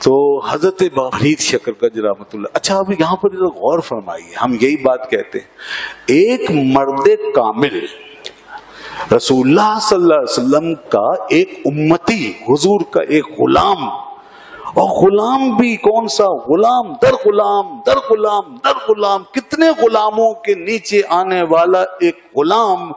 تو حضرت فرید शकरगंज रहमतुल्लाह, अच्छा अब यहाँ पर गौर फरमाइए, हम यही बात कहते हैं, एक मर्द कामिल रसूलुल्लाह सल्लल्लाहु अलैहि वसल्लम का एक उम्मती, हुजूर का एक गुलाम, और गुलाम भी कौन सा, गुलाम दर गुलाम दर गुलाम दर गुलाम, कितने गुलामों के नीचे आने वाला एक गुलाम,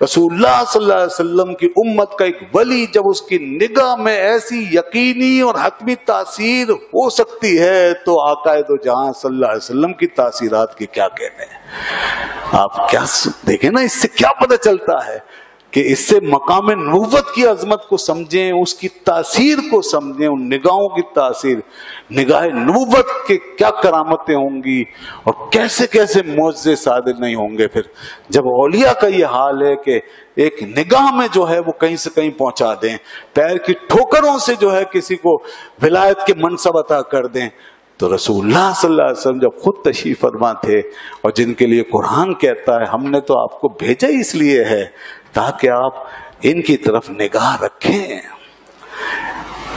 रसूलुल्लाह सल्लल्लाहु अलैहि वसल्लम की उम्मत का एक वली, जब उसकी निगाह में ऐसी यकीनी और हतमी तासीर हो सकती है, तो आकाए दो जहां सल्लल्लाहु अलैहि वसल्लम की तासीरात के क्या कहने हैं। आप क्या देखें ना, इससे क्या पता चलता है कि इससे मकाम नबुव्वत की अजमत को समझें, उसकी तासीर को समझें, उन निगाहों की तासीर, निगाह नबुव्वत के क्या करामतें होंगी और कैसे कैसे मौजज़े सादिर नहीं होंगे। फिर जब औलिया का ये हाल है कि एक निगाह में जो है वो कहीं से कहीं पहुंचा दें, पैर की ठोकरों से जो है किसी को विलायत के मनसब अता कर दें, तो रसूलुल्लाह सल्लल्लाहु अलैहि वसल्लम जब खुद तशरीफ फरमा थे, और जिनके लिए कुरान कहता है हमने तो आपको भेजा ही इसलिए है ताकि आप इनकी तरफ निगाह रखें,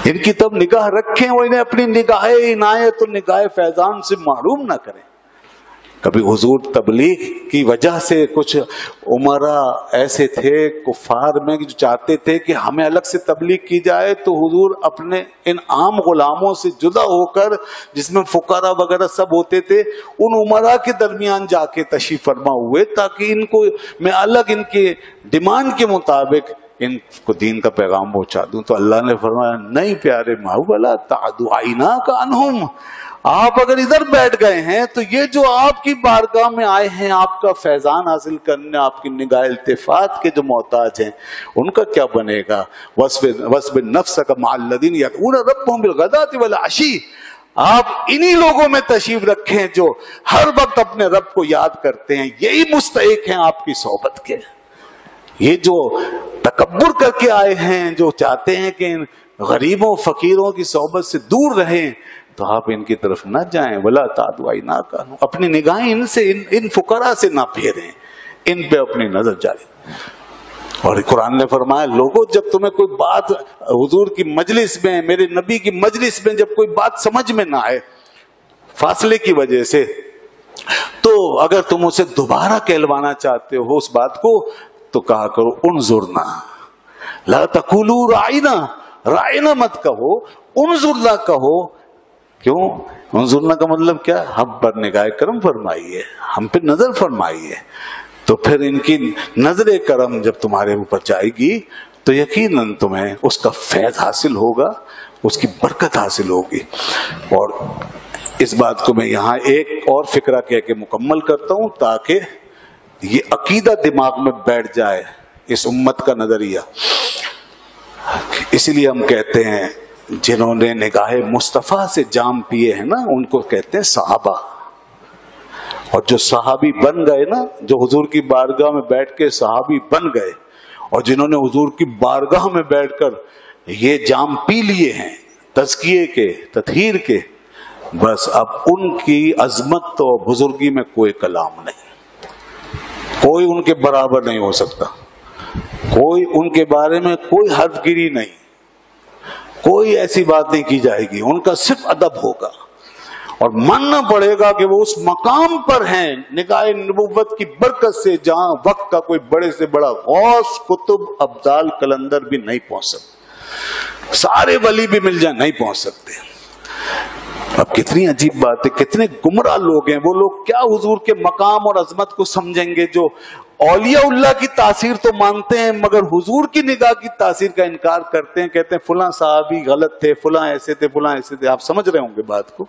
इनकी तरफ निगाह रखें, और इन्हें अपनी निगाह इनायत और निगाह फैजान से महरूम ना करें। कभी हुजूर तबलीग की वजह से कुछ उमरा ऐसे थे कुफार में जो चाहते थे कि हमें अलग से तबलीग की जाए, तो हुजूर अपने इन आम गुलामों से जुदा होकर, जिसमें फुकारा वगैरह सब होते थे, उन उमरा के दरमियान जाके तशरीफ फरमा हुए ताकि इनको मैं अलग इनके डिमांड के मुताबिक इनको दीन का पैगाम पहुंचा दूं। तो अल्लाह ने फरमाया, नहीं प्यारे महबूबा तादु आईना का अनहुम, आप अगर इधर बैठ गए हैं तो ये जो आपकी बारगाह में आए हैं आपका फैजान हासिल करने, आपकी निगाह इल्तिफात के जो मोहताज हैं, उनका क्या बनेगा। वस्ब नफ्स का माल्लदीन यदऊन रब्बहुम बिलगदाति वल अशी, आप इन्हीं लोगों में तशरीफ रखें जो हर वक्त अपने रब को याद करते हैं, यही मुस्तहिक हैं आपकी सोहबत के। ये जो तकब्बुर करके आए हैं, जो चाहते हैं कि गरीबों फकीरों की सोहबत से दूर रहें, तो आप इनकी तरफ न जाएं। वला तादुआई ना का, अपनी निगाहें इनसे इन फुकरा से ना फेरें, इन पे अपनी नजर जाए। और कुरान ने फरमाया, लोगों जब तुम्हें कोई बात हुजूर की मजलिस में, मेरे नबी की मजलिस में जब कोई बात समझ में ना आए फासले की वजह से, तो अगर तुम उसे दोबारा कहलवाना चाहते हो उस बात को, तो कहा करो उन्जुरना, ला तकुलू राइना, राइना मत कहो, उन्जुरना कहो। क्यों उन्जुरना का मतलब क्या, हम पर निगाह करम फरमाइए, हम पे नजर फरमाइए। तो फिर इनकी नजर करम जब तुम्हारे ऊपर जाएगी तो यकीनन तुम्हें उसका फैज हासिल होगा, उसकी बरकत हासिल होगी। और इस बात को मैं यहाँ एक और फिक्रा कह के मुकम्मल करता हूँ ताकि ये अकीदा दिमाग में बैठ जाए, इस उम्मत का नजरिया। इसीलिए हम कहते हैं जिन्होंने निगाह मुस्तफा से जाम पिए हैं ना, उनको कहते हैं सहाबा। और जो सहाबी बन गए ना, जो हुजूर की बारगाह में बैठ के सहाबी बन गए, और जिन्होंने हुजूर की बारगाह में बैठकर ये जाम पी लिए हैं तज़किये के, तत्हीर के, बस अब उनकी अजमत और बुजुर्गी में कोई कलाम नहीं, कोई उनके बराबर नहीं हो सकता, कोई उनके बारे में कोई हर्फगिरी नहीं, कोई ऐसी बात नहीं की जाएगी, उनका सिर्फ अदब होगा। और मानना पड़ेगा कि वो उस मकाम पर हैं निगाह नबुव्वत की बरकत से जहां वक्त का कोई बड़े से बड़ा गौस, कुतुब, अब्दाल, कलंदर भी नहीं पहुंच सकते, सारे वली भी मिल जाए नहीं पहुंच सकते। अब कितनी अजीब बात है, कितने गुमराह लोग हैं वो लोग, क्या हुजूर के मकाम और अजमत को समझेंगे जो औलिया की तासीर तो मानते हैं मगर हुजूर की निगाह की तासीर का इनकार करते हैं, कहते हैं फुला साहबी गलत थे, फुला ऐसे थे, फुला ऐसे थे। आप समझ रहे होंगे बात को,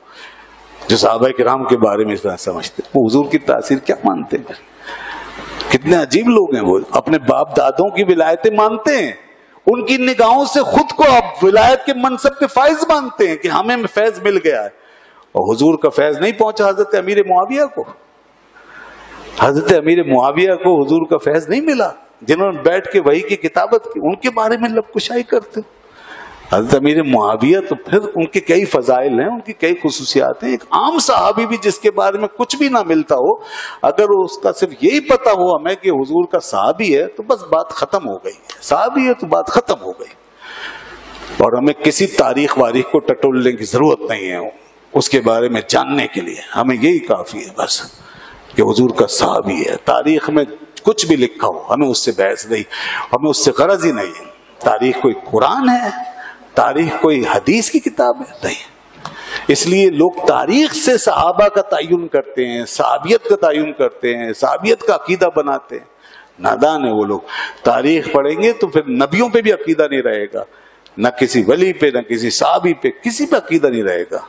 जो सहाबा किराम के बारे में इस तरह समझते हैं, वो हुजूर की तासीर क्या मानते हैं। कितने अजीब लोग हैं वो, अपने बाप दादों की विलायतें मानते हैं, उनकी निगाहों से खुद को आप विलायत के मनसब के फायज मानते हैं कि हमें फैज मिल गया है। और हुजूर का फैज नहीं पहुंचा हजरत अमीर मुआविया को, हजरत अमीर मुआविया को हुजूर का फैज नहीं मिला, जिन्होंने बैठ के वही की किताबत की, उनके बारे में लबकुशाई करते। हजरत अमीर मुआविया तो फिर उनके कई फजाइल हैं, उनकी कई खुसूसियात हैं। एक आम सहाबी भी जिसके बारे में कुछ भी ना मिलता हो, अगर उसका सिर्फ यही पता हो हमें कि हुजूर का सहाबी है, तो बस बात खत्म हो गई, सहाबी है तो बात खत्म हो गई। اور हमें किसी तारीख वारीख को टटोलने की जरूरत नहीं है उसके बारे में जानने के लिए, हमें यही काफी है बस कि हुजूर का सहाबी है। तारीख में कुछ भी लिखा हो हमें उससे बहस नहीं, हमें उससे गरज ही नहीं है। तारीख कोई कुरान है, तारीख कोई हदीस की किताब है? नहीं। इसलिए लोग तारीख से सहाबा का तयन करते हैं, सहाबियत का तयन करते हैं, सहाबियत का अकीदा बनाते हैं। नादान है वो लोग। तारीख पढ़ेंगे तो फिर नबियों पे भी अकीदा नहीं रहेगा, न किसी वली पे, न किसी सहाबी पे, किसी पे अकीदा नहीं रहेगा।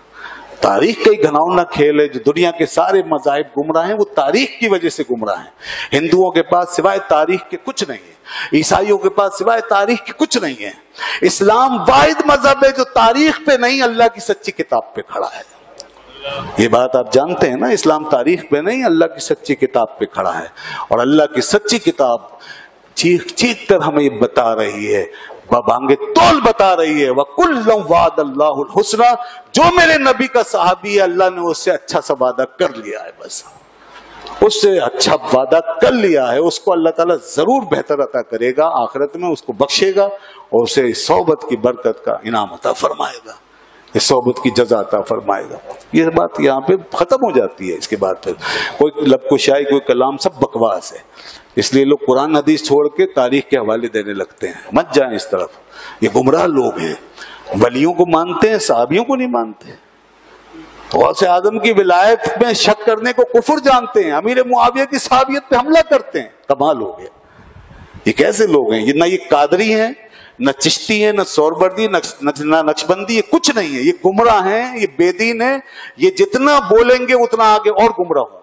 तारीख का ही घनाउना खेल है। जो दुनिया के सारे मज़ाहिब गुमराह हैं वो तारीख की वजह से गुमराह हैं। हिंदुओं के पास सिवाय तारीख के कुछ नहीं है, ईसाइयों के पास सिवाय तारीख के कुछ नहीं है। इस्लाम वाहिद मजहब है जो तारीख पे नहीं अल्लाह की सच्ची किताब पे खड़ा है। ये बात आप जानते हैं ना, इस्लाम तारीख पे नहीं अल्लाह की सच्ची किताब पे खड़ा है। और अल्लाह की सच्ची किताब चीख चीख कर हमें ये बता रही है, बांगे तौल बता रही है, वकुल्लम वादल्लाहुल हुस्ना, जो मेरे नबी का सहाबी है अल्लाह ने उससे अच्छा सा वादा कर लिया है। बस उससे अच्छा वादा कर लिया है, उसको अल्लाह ताला जरूर बेहतर अता करेगा, आखिरत में उसको बख्शेगा और उसे इस सोहबत की बरकत का इनाम अता फरमाएगा, इस सोहबत की जज़ा अता फरमाएगा। ये बात यहाँ पे खत्म हो जाती है। इसके बाद फिर कोई लबकुशाई, कोई कलाम, सब बकवास है। इसलिए लोग कुरान हदीस छोड़ के तारीख के हवाले देने लगते हैं। मत जाएं इस तरफ, ये गुमराह लोग हैं। वलियों को मानते हैं, सहाबियों को नहीं मानते। गौसे आजम की विलायत में शक करने को कुफर जानते हैं, अमीर मुआविया की सहाबियत पे हमला करते हैं। कमाल हो गया। ये कैसे लोग हैं? ये ना ये कादरी हैं, न चिश्ती है, न सोरबर्दी, न नक्शबंदी, ये कुछ नहीं है। ये गुमराह हैं, ये बेदीन है। ये जितना बोलेंगे उतना आगे और गुमराह होंगे।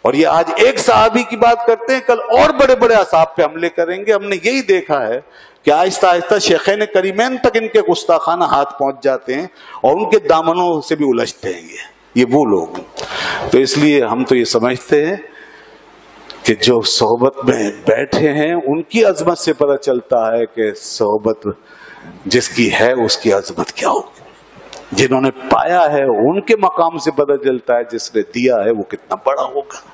और ये आज एक सहाबी की बात करते हैं, कल और बड़े बड़े असहाब पे हमले करेंगे। हमने यही देखा है कि आहिस्ता आहिस्ता शेखैन करीमैन तक इनके गुस्ताखाना हाथ पहुंच जाते हैं और उनके दामनों से भी उलझते हैं ये वो लोग। तो इसलिए हम तो ये समझते हैं कि जो सोहबत में बैठे हैं उनकी अजमत से पता चलता है कि सोहबत जिसकी है उसकी अजमत क्या होगी। जिन्होंने पाया है उनके मकाम से पता चलता है जिसने दिया है वो कितना बड़ा होगा।